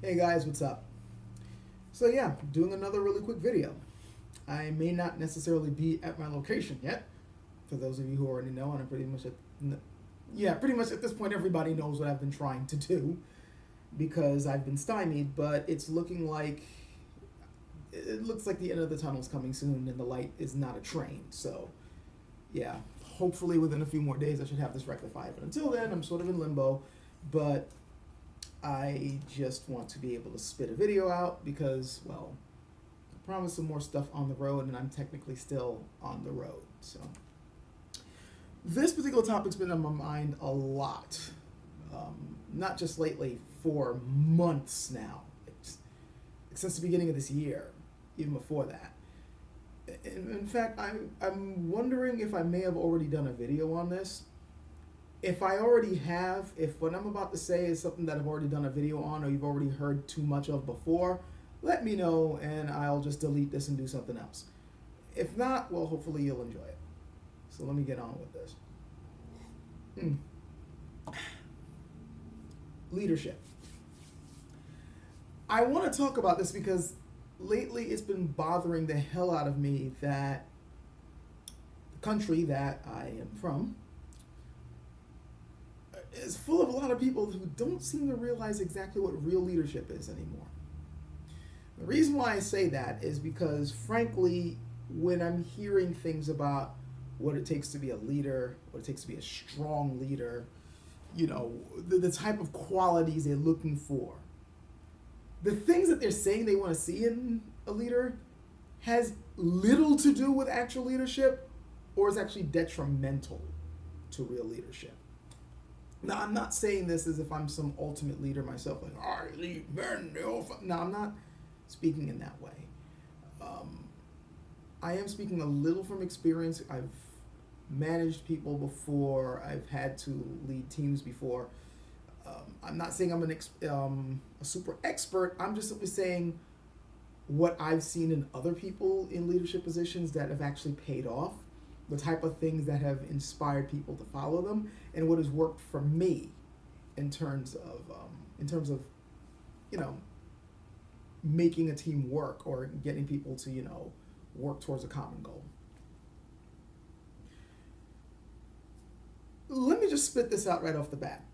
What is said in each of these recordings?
Hey guys, what's up? So yeah, doing another really quick video. I may not necessarily be at my location yet. For those of you who already know, and I'm pretty much pretty much at this point everybody knows what I've been trying to do because I've been stymied, but it's looking like it looks like the end of the tunnel is coming soon and the light is not a train. So, yeah, hopefully within a few more days I should have this rectified. But until then, I'm sort of in limbo, but I just want to be able to spit a video out because, well, I promised some more stuff on the road, and I'm technically still on the road. So, this particular topic's been on my mind a lot, not just lately, for months now, since the beginning of this year, even before that. In fact, I'm wondering if I may have already done a video on this. If I already have, if what I'm about to say is something that I've already done a video on or you've already heard too much of before, let me know and I'll just delete this and do something else. If not, well, hopefully you'll enjoy it. So let me get on with this. Leadership. I want to talk about this because lately it's been bothering the hell out of me that the country that I am from is full of a lot of people who don't seem to realize exactly what real leadership is anymore. The reason why I say that is because, frankly, when I'm hearing things about what it takes to be a leader, what it takes to be a strong leader, the type of qualities they're looking for, the things that they're saying they want to see in a leader has little to do with actual leadership or is actually detrimental to real leadership. Now, I'm not saying this as if I'm some ultimate leader myself, like, I lead men. No, I'm not speaking in that way. I am speaking a little from experience. I've managed people before. I've had to lead teams before. I'm not saying I'm a super expert. I'm just simply saying what I've seen in other people in leadership positions that have actually paid off, the type of things that have inspired people to follow them, and what has worked for me in terms of making a team work or getting people to work towards a common goal. Let me just spit this out right off the bat.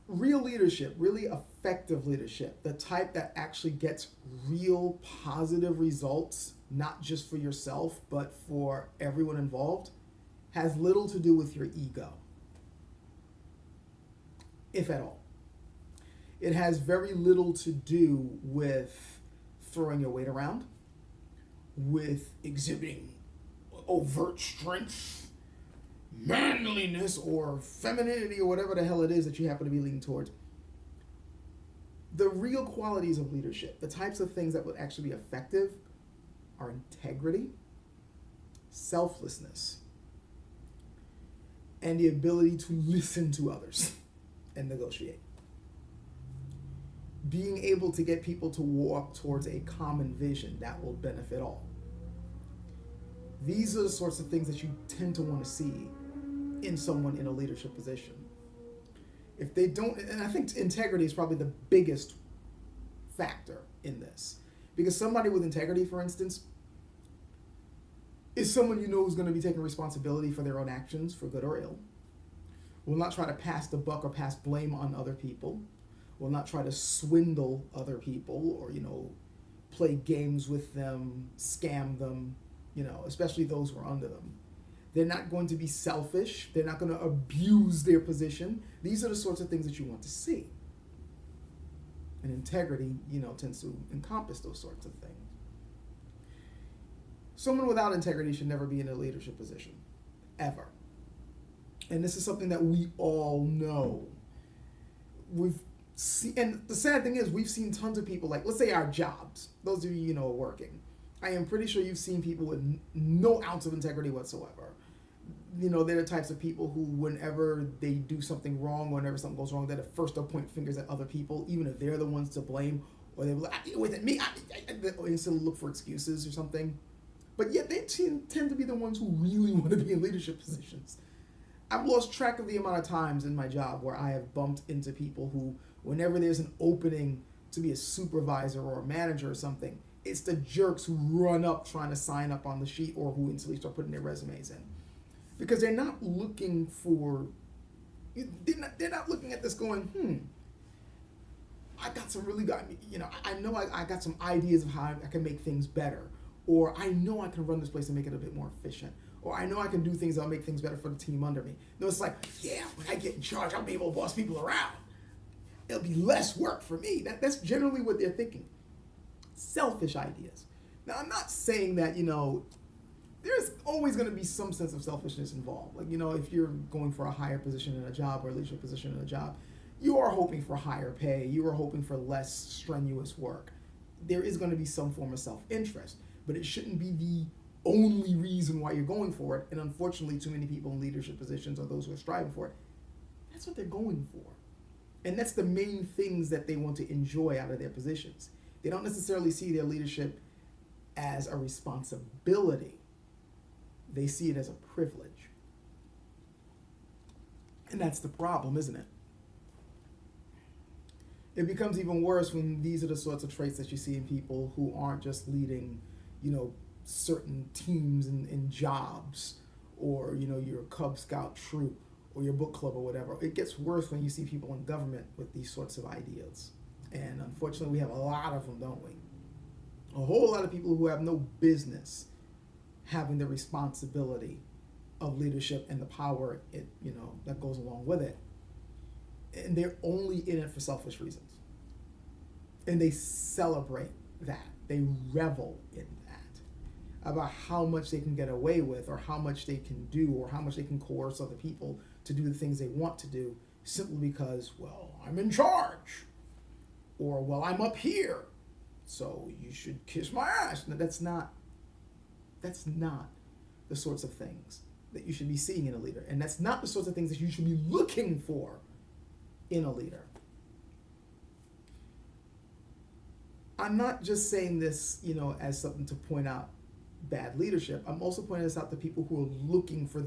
Real leadership, really effective leadership, the type that actually gets real positive results, not just for yourself, but for everyone involved, has little to do with your ego, if at all. It has very little to do with throwing your weight around, with exhibiting overt strength, manliness, or femininity, or whatever the hell it is that you happen to be leaning towards. The real qualities of leadership, the types of things that would actually be effective, are integrity, selflessness, and the ability to listen to others and negotiate. Being able to get people to walk towards a common vision that will benefit all. These are the sorts of things that you tend to want to see in someone in a leadership position. If they don't, and I think integrity is probably the biggest factor in this, because somebody with integrity, for instance, is someone you know who's going to be taking responsibility for their own actions, for good or ill, will not try to pass the buck or pass blame on other people, will not try to swindle other people or play games with them, scam them, especially those who are under them. They're not going to be selfish. They're not going to abuse their position. These are the sorts of things that you want to see. And integrity, tends to encompass those sorts of things. Someone without integrity should never be in a leadership position, ever. And this is something that we all know. And the sad thing is, we've seen tons of people, like, let's say our jobs, those of you, are working. I am pretty sure you've seen people with no ounce of integrity whatsoever. They're the types of people who, whenever they do something wrong, whenever something goes wrong, they're the first to point fingers at other people, even if they're the ones to blame, or they're like, with me, or instead of look for excuses or something. But yet they tend to be the ones who really want to be in leadership positions. I've lost track of the amount of times in my job where I have bumped into people who, whenever there's an opening to be a supervisor or a manager or something, it's the jerks who run up trying to sign up on the sheet or who instantly start putting their resumes in. Because they're not looking for, they're not looking at this going, I got some really good, I know I got some ideas of how I can make things better. Or I know I can run this place and make it a bit more efficient. Or I know I can do things that'll make things better for the team under me. No, it's like, yeah, when I get in charge, I'll be able to boss people around. It'll be less work for me. That's generally what they're thinking. Selfish ideas. Now, I'm not saying that, there's always going to be some sense of selfishness involved. Like, if you're going for a higher position in a job or a leadership position in a job, you are hoping for higher pay. You are hoping for less strenuous work. There is going to be some form of self-interest, but it shouldn't be the only reason why you're going for it. And unfortunately, too many people in leadership positions or those who are striving for it, that's what they're going for. And that's the main things that they want to enjoy out of their positions. They don't necessarily see their leadership as a responsibility. They see it as a privilege. And that's the problem, isn't it? It becomes even worse when these are the sorts of traits that you see in people who aren't just leading, certain teams and jobs, or, your Cub Scout troop or your book club or whatever. It gets worse when you see people in government with these sorts of ideas. And unfortunately, we have a lot of them, don't we? A whole lot of people who have no business having the responsibility of leadership and the power that goes along with it. And they're only in it for selfish reasons. And they celebrate that. They revel in that. About how much they can get away with, or how much they can do, or how much they can coerce other people to do the things they want to do, simply because, well, I'm in charge. Or, well, I'm up here, so you should kiss my ass. No, that's not the sorts of things that you should be seeing in a leader. And that's not the sorts of things that you should be looking for in a leader. I'm not just saying this, as something to point out bad leadership. I'm also pointing this out to people who are looking for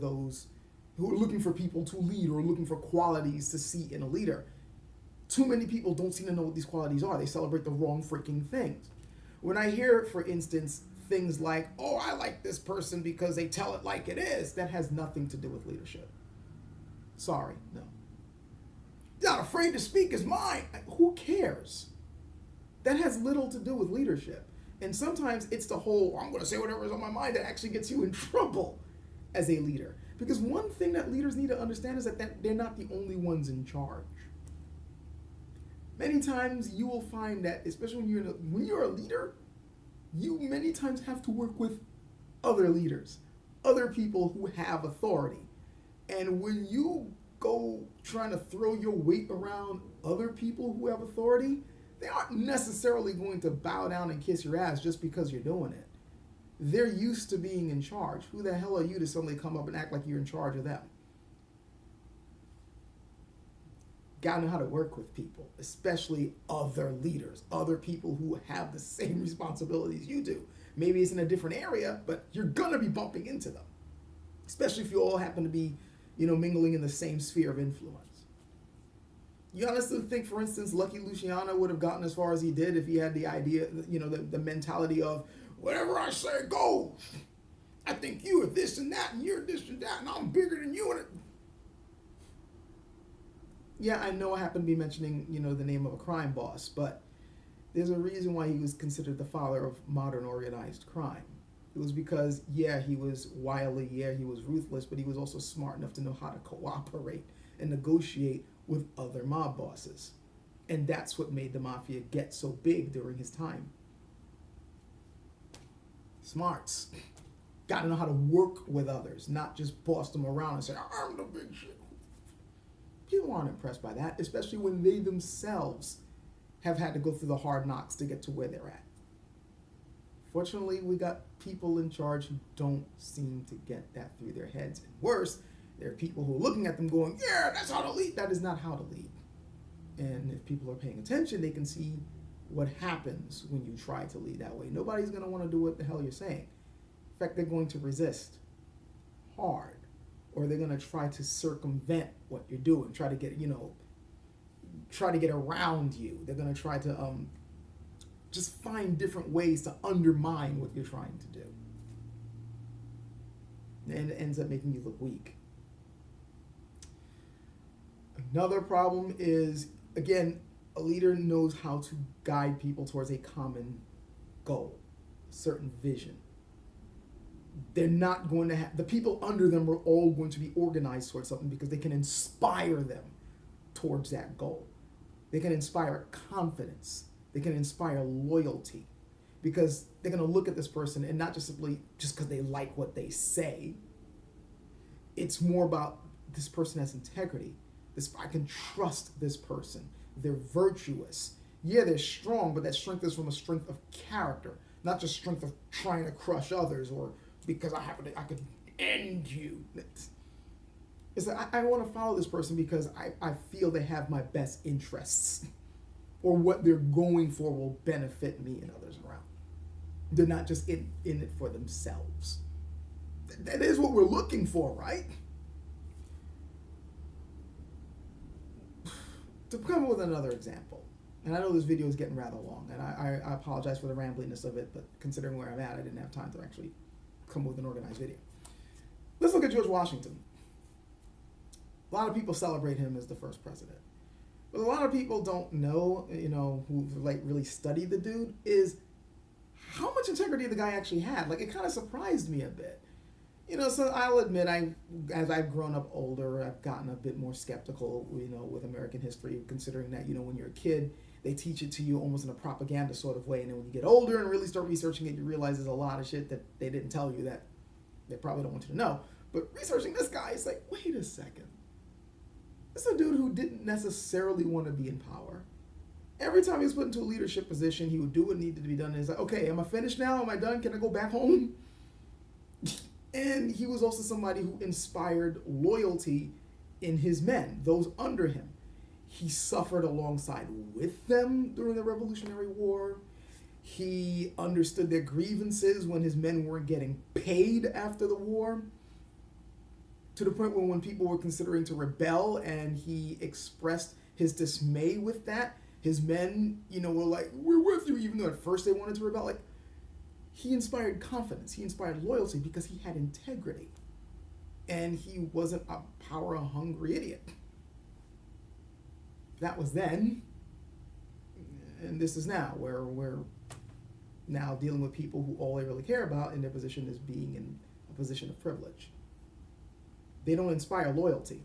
people to lead, or looking for qualities to see in a leader. Too many people don't seem to know what these qualities are. They celebrate the wrong freaking things. When I hear, for instance, things like, oh, I like this person because they tell it like it is, that has nothing to do with leadership. Sorry, no. Not afraid to speak his mind. Who cares? That has little to do with leadership. And sometimes it's the whole, I'm going to say whatever is on my mind, that actually gets you in trouble as a leader. Because one thing that leaders need to understand is that they're not the only ones in charge. Many times you will find that, especially when you're a leader, you many times have to work with other leaders, other people who have authority. And when you go trying to throw your weight around other people who have authority, they aren't necessarily going to bow down and kiss your ass just because you're doing it. They're used to being in charge. Who the hell are you to suddenly come up and act like you're in charge of them? Gotta know how to work with people, especially other leaders, other people who have the same responsibilities you do. Maybe it's in a different area, but you're gonna be bumping into them, especially if you all happen to be, mingling in the same sphere of influence. You honestly think, for instance, Lucky Luciano would have gotten as far as he did if he had the idea, the mentality of, whatever I say goes. I think you are this and that, and you're this and that, and I'm bigger than you. Yeah, I know I happen to be mentioning, the name of a crime boss, but there's a reason why he was considered the father of modern organized crime. It was because, yeah, he was wily, yeah, he was ruthless, but he was also smart enough to know how to cooperate and negotiate with other mob bosses. And that's what made the mafia get so big during his time. Smarts. Gotta know how to work with others, not just boss them around and say, I'm the big shit. People aren't impressed by that, especially when they themselves have had to go through the hard knocks to get to where they're at. Fortunately, we got people in charge who don't seem to get that through their heads. And worse, there are people who are looking at them going, yeah, that's how to lead. That is not how to lead. And if people are paying attention, they can see what happens when you try to lead that way. Nobody's going to want to do what the hell you're saying. In fact, they're going to resist hard. or they're going to try to circumvent what you're doing, try to get, try to get around you. They're going to try to just find different ways to undermine what you're trying to do. And it ends up making you look weak. Another problem is, again, a leader knows how to guide people towards a common goal, a certain vision. They're not going to have, the people under them are all going to be organized towards something because they can inspire them towards that goal. They can inspire confidence. They can inspire loyalty, because they're going to look at this person and not just simply just because they like what they say. It's more about, this person has integrity. I can trust this person. They're virtuous. Yeah, they're strong, but that strength is from a strength of character, not just strength of trying to crush others or because I could end you. It's that I want to follow this person because I feel they have my best interests, or what they're going for will benefit me and others around. They're not just in it for themselves. That is what we're looking for, right? To come up with another example, and I know this video is getting rather long, and I apologize for the rambliness of it, but considering where I'm at, I didn't have time to actually come up with an organized video. Let's look at George Washington. A lot of people celebrate him as the first president. But a lot of people don't know, who've like really studied the dude, is how much integrity the guy actually had. Like, it kind of surprised me a bit. So I'll admit, as I've grown up older, I've gotten a bit more skeptical, with American history, considering that, when you're a kid, they teach it to you almost in a propaganda sort of way. And then when you get older and really start researching it, you realize there's a lot of shit that they didn't tell you that they probably don't want you to know. But researching this guy, it's like, wait a second. This is a dude who didn't necessarily want to be in power. Every time he was put into a leadership position, he would do what needed to be done. And he's like, okay, am I finished now? Am I done? Can I go back home? And he was also somebody who inspired loyalty in his men, those under him. He suffered alongside with them during the Revolutionary War. He understood their grievances when his men weren't getting paid after the war, to the point where when people were considering to rebel and he expressed his dismay with that, his men, were like, we're with you, even though at first they wanted to rebel. Like, he inspired confidence. He inspired loyalty because he had integrity. And he wasn't a power-hungry idiot. That was then. And this is now, where we're now dealing with people who all they really care about in their position is being in a position of privilege. They don't inspire loyalty.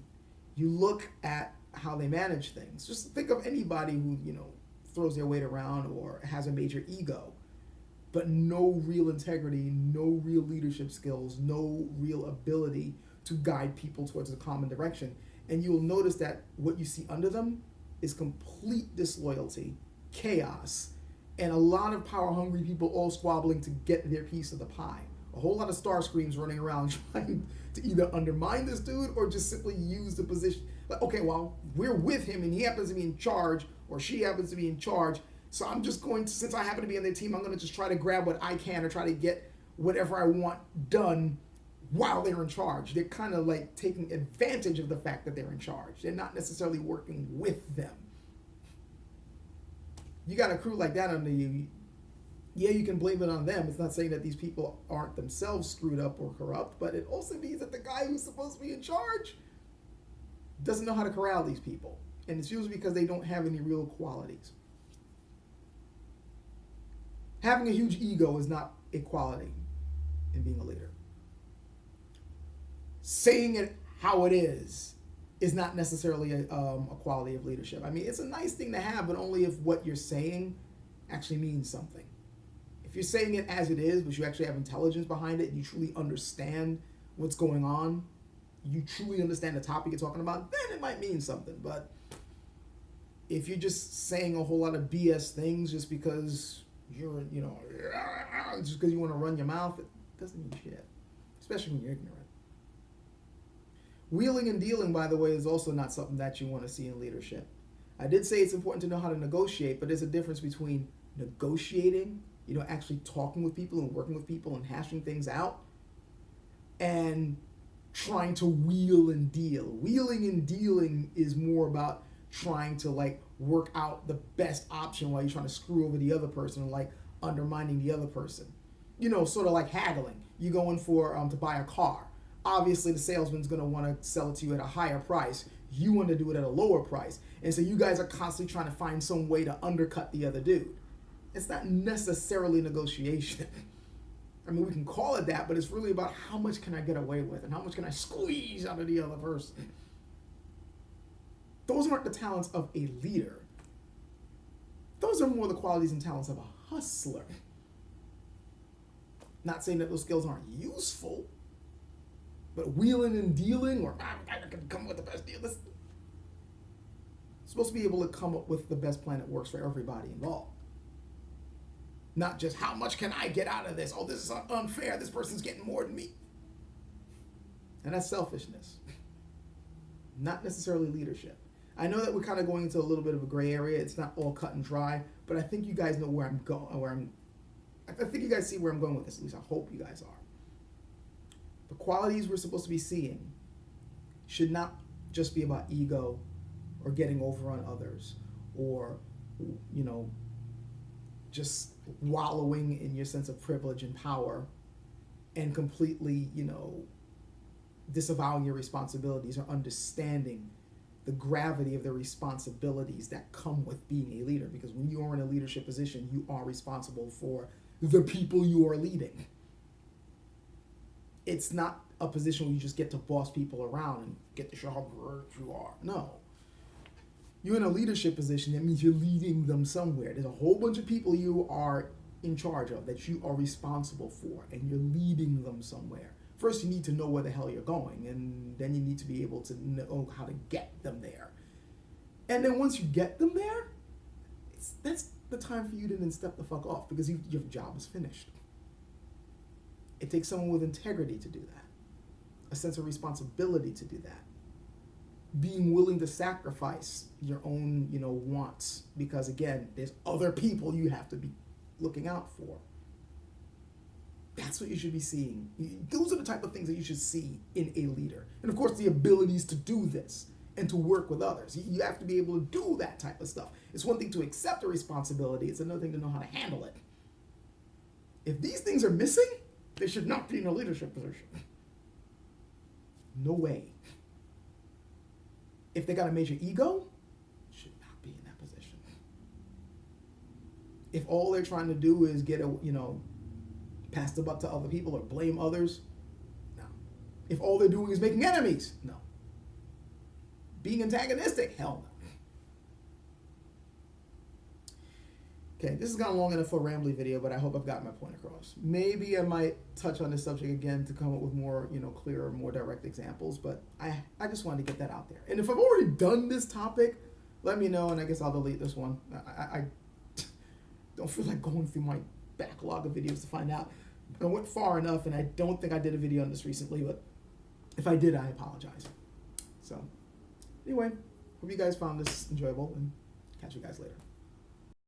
You look at how they manage things. Just think of anybody who, throws their weight around or has a major ego, but no real integrity, no real leadership skills, no real ability to guide people towards a common direction. And you'll notice that what you see under them is complete disloyalty, chaos, and a lot of power-hungry people all squabbling to get their piece of the pie. A whole lot of Starscreams running around trying to either undermine this dude or just simply use the position. Like, okay, well, we're with him and he happens to be in charge, or she happens to be in charge, so I'm just going to, since I happen to be on their team, I'm going to just try to grab what I can or try to get whatever I want done while they're in charge. They're kind of like taking advantage of the fact that they're in charge. They're not necessarily working with them. You got a crew like that under you, yeah, you can blame it on them. It's not saying that these people aren't themselves screwed up or corrupt, but it also means that the guy who's supposed to be in charge doesn't know how to corral these people. And it's usually because they don't have any real qualities. Having a huge ego is not a quality in being a leader. Saying it how it is not necessarily a quality of leadership. I mean, it's a nice thing to have, but only if what you're saying actually means something. If you're saying it as it is, but you actually have intelligence behind it, and you truly understand what's going on, you truly understand the topic you're talking about, then it might mean something. But if you're just saying a whole lot of BS things just because you're, just because you want to run your mouth, it doesn't mean shit, especially when you're ignorant. Wheeling and dealing, by the way, is also not something that you want to see in leadership. I did say it's important to know how to negotiate, but there's a difference between negotiating, actually talking with people and working with people and hashing things out, and trying to wheel and deal. Wheeling and dealing is more about trying to like work out the best option while you're trying to screw over the other person, and like undermining the other person. You know, sort of like haggling. You go in for to buy a car. Obviously, the salesman's going to want to sell it to you at a higher price. You want to do it at a lower price. And so you guys are constantly trying to find some way to undercut the other dude. It's not necessarily negotiation. I mean, we can call it that, but it's really about how much can I get away with and how much can I squeeze out of the other person. Those aren't the talents of a leader. Those are more the qualities and talents of a hustler. Not saying that those skills aren't useful, but wheeling and dealing, or I can come with the best deal. It's supposed to be able to come up with the best plan that works for everybody involved. Not just how much can I get out of this? Oh, this is unfair. This person's getting more than me. And that's selfishness. Not necessarily leadership. I know that we're kind of going into a little bit of a gray area. It's not all cut and dry, but I think you guys know where I'm going. I think you guys see where I'm going with this. At least I hope you guys are. The qualities we're supposed to be seeing should not just be about ego or getting over on others or, you know, just wallowing in your sense of privilege and power and completely, you know, disavowing your responsibilities or understanding the gravity of the responsibilities that come with being a leader. Because when you are in a leadership position, you are responsible for the people you are leading. It's not a position where you just get to boss people around and get to show how great you are. No. You're in a leadership position. That means you're leading them somewhere. There's a whole bunch of people you are in charge of that you are responsible for, and you're leading them somewhere. First, you need to know where the hell you're going, and then you need to be able to know how to get them there. And then once you get them there, that's the time for you to then step the fuck off, because your job is finished. It takes someone with integrity to do that, a sense of responsibility to do that, being willing to sacrifice your own, you know, wants, because again, there's other people you have to be looking out for. That's what you should be seeing. Those are the type of things that you should see in a leader. And of course, the abilities to do this and to work with others. You have to be able to do that type of stuff. It's one thing to accept a responsibility. It's another thing to know how to handle it. If these things are missing, they should not be in a leadership position. No way. If they got a major ego, should not be in that position. If all they're trying to do is get a, you know, pass the buck to other people or blame others, no. If all they're doing is making enemies, no. Being antagonistic, hell no. Okay, this has gone long enough for a rambly video, but I hope I've got my point across. Maybe I might touch on this subject again to come up with more, you know, clearer, more direct examples, but I just wanted to get that out there. And if I've already done this topic, let me know, and I guess I'll delete this one. I don't feel like going through my backlog of videos to find out. I went far enough, and I don't think I did a video on this recently, but if I did, I apologize. So, anyway, hope you guys found this enjoyable, and catch you guys later.